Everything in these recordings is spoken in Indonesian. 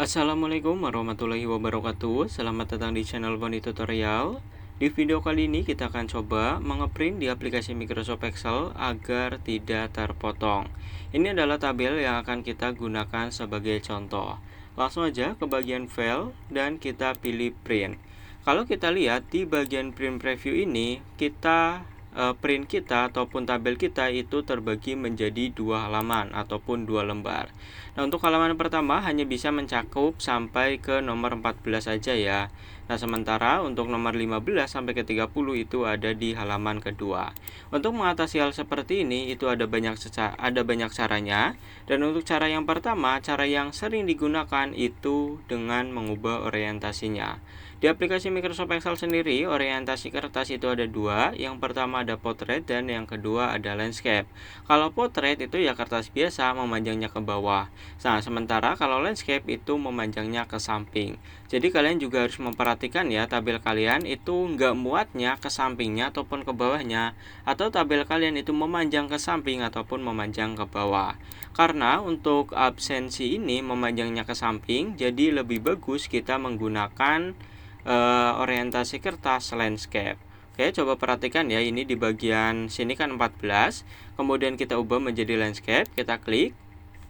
Assalamualaikum warahmatullahi wabarakatuh. Selamat datang di channel Boni Tutorial. Di video kali ini kita akan coba mengeprint di aplikasi Microsoft Excel agar tidak terpotong. Ini adalah tabel yang akan kita gunakan sebagai contoh. Langsung aja ke bagian file dan kita pilih print. Kalau kita lihat di bagian print preview ini, print kita ataupun tabel kita itu terbagi menjadi dua halaman ataupun dua lembar. Nah, untuk halaman pertama hanya bisa mencakup sampai ke nomor 14 saja ya. Nah, sementara untuk nomor 15 sampai ke 30 itu ada di halaman kedua. Untuk mengatasi hal seperti ini itu ada banyak caranya. Dan untuk cara yang pertama, cara yang sering digunakan itu dengan mengubah orientasinya. Di aplikasi Microsoft Excel sendiri, orientasi kertas itu ada dua. Yang pertama ada portrait dan yang kedua ada landscape. Kalau portrait itu ya kertas biasa, memanjangnya ke bawah. Nah, sementara kalau landscape itu memanjangnya ke samping. Jadi kalian juga harus memperhatikan ya, tabel kalian itu nggak muatnya ke sampingnya ataupun ke bawahnya, atau tabel kalian itu memanjang ke samping ataupun memanjang ke bawah. Karena untuk absensi ini memanjangnya ke samping, jadi lebih bagus kita menggunakan orientasi kertas landscape. Oke, coba perhatikan ya, ini di bagian sini kan 14, kemudian kita ubah menjadi landscape, kita klik.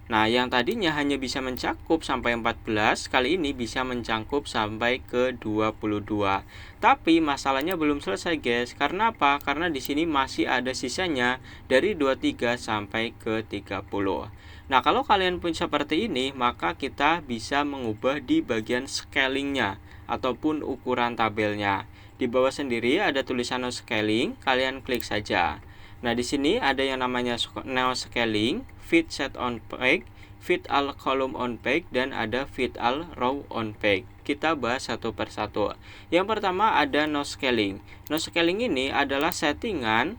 Nah, yang tadinya hanya bisa mencakup sampai 14, kali ini bisa mencakup sampai ke 22. Tapi masalahnya belum selesai, guys. Karena apa? Karena di sini masih ada sisanya dari 23 sampai ke 30. Nah, kalau kalian pun seperti ini, maka kita bisa mengubah di bagian scalingnya ataupun ukuran tabelnya. Di bawah sendiri ada tulisan no scaling, kalian klik saja. Nah, di sini ada yang namanya no scaling, fit set on page, fit all column on page, dan ada fit all row on page. Kita bahas satu persatu. Yang pertama ada no scaling. No scaling ini adalah settingan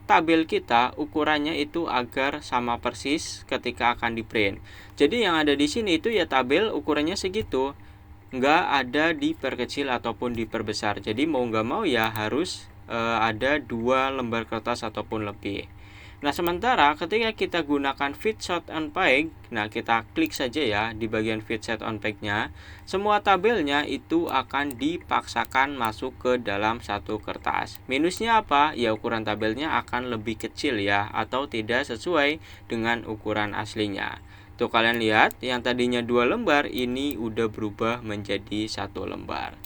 tabel kita ukurannya itu agar sama persis ketika akan di print. Jadi yang ada di sini itu ya tabel ukurannya segitu, nggak ada diperkecil ataupun diperbesar. Jadi mau nggak mau ya harus ada dua lembar kertas ataupun lebih. Nah, sementara ketika kita gunakan fit set on page, nah kita klik saja ya di bagian fit set on page-nya, semua tabelnya itu akan dipaksakan masuk ke dalam satu kertas. Minusnya apa? Ya ukuran tabelnya akan lebih kecil ya, atau tidak sesuai dengan ukuran aslinya. Tuh kalian lihat, yang tadinya 2 lembar ini udah berubah menjadi 1 lembar.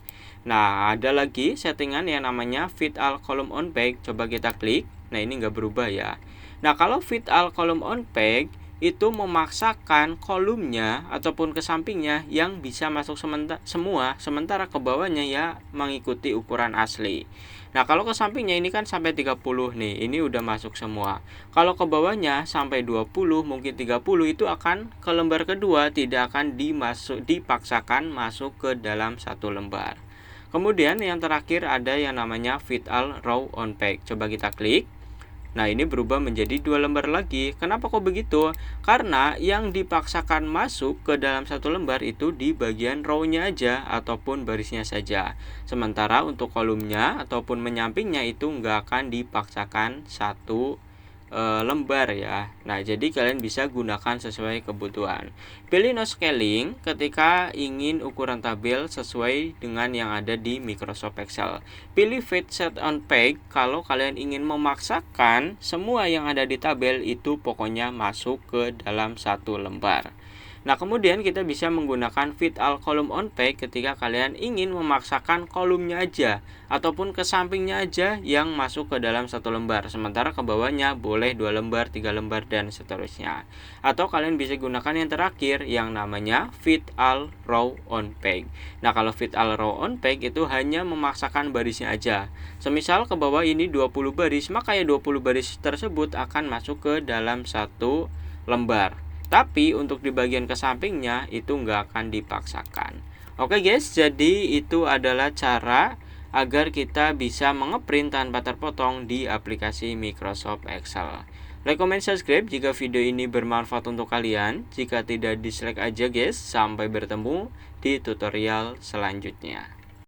Nah, ada lagi settingan yang namanya fit all column on page. Coba kita klik. Nah, ini nggak berubah ya. Nah, kalau fit all column on page itu memaksakan kolumnya ataupun ke sampingnya yang bisa masuk semua, sementara ke bawahnya ya mengikuti ukuran asli. Nah, kalau ke sampingnya ini kan sampai 30 nih, ini udah masuk semua. Kalau ke bawahnya sampai 20, mungkin 30 itu akan ke lembar kedua, tidak akan dipaksakan masuk ke dalam satu lembar. Kemudian yang terakhir ada yang namanya fit all row on page. Coba kita klik. Nah, ini berubah menjadi 2 lembar lagi. Kenapa kok begitu? Karena yang dipaksakan masuk ke dalam satu lembar itu di bagian row-nya aja ataupun barisnya saja. Sementara untuk kolumnya ataupun menyampingnya itu nggak akan dipaksakan satu lembar ya. Nah, jadi kalian bisa gunakan sesuai kebutuhan. Pilih no scaling ketika ingin ukuran tabel sesuai dengan yang ada di Microsoft Excel. Pilih fit set on page kalau kalian ingin memaksakan semua yang ada di tabel itu pokoknya masuk ke dalam satu lembar. Nah, kemudian kita bisa menggunakan fit all column on page ketika kalian ingin memaksakan kolumnya aja ataupun ke sampingnya aja yang masuk ke dalam satu lembar, sementara ke bawahnya boleh 2 lembar, 3 lembar, dan seterusnya. Atau kalian bisa gunakan yang terakhir yang namanya fit all row on page. Nah, kalau fit all row on page itu hanya memaksakan barisnya aja. Semisal ke bawah ini 20 baris, maka ya 20 baris tersebut akan masuk ke dalam satu lembar. Tapi untuk di bagian ke sampingnya itu nggak akan dipaksakan. Oke guys, jadi itu adalah cara agar kita bisa mengeprint tanpa terpotong di aplikasi Microsoft Excel. Like, comment, subscribe jika video ini bermanfaat untuk kalian. Jika tidak, dislike aja guys. Sampai bertemu di tutorial selanjutnya.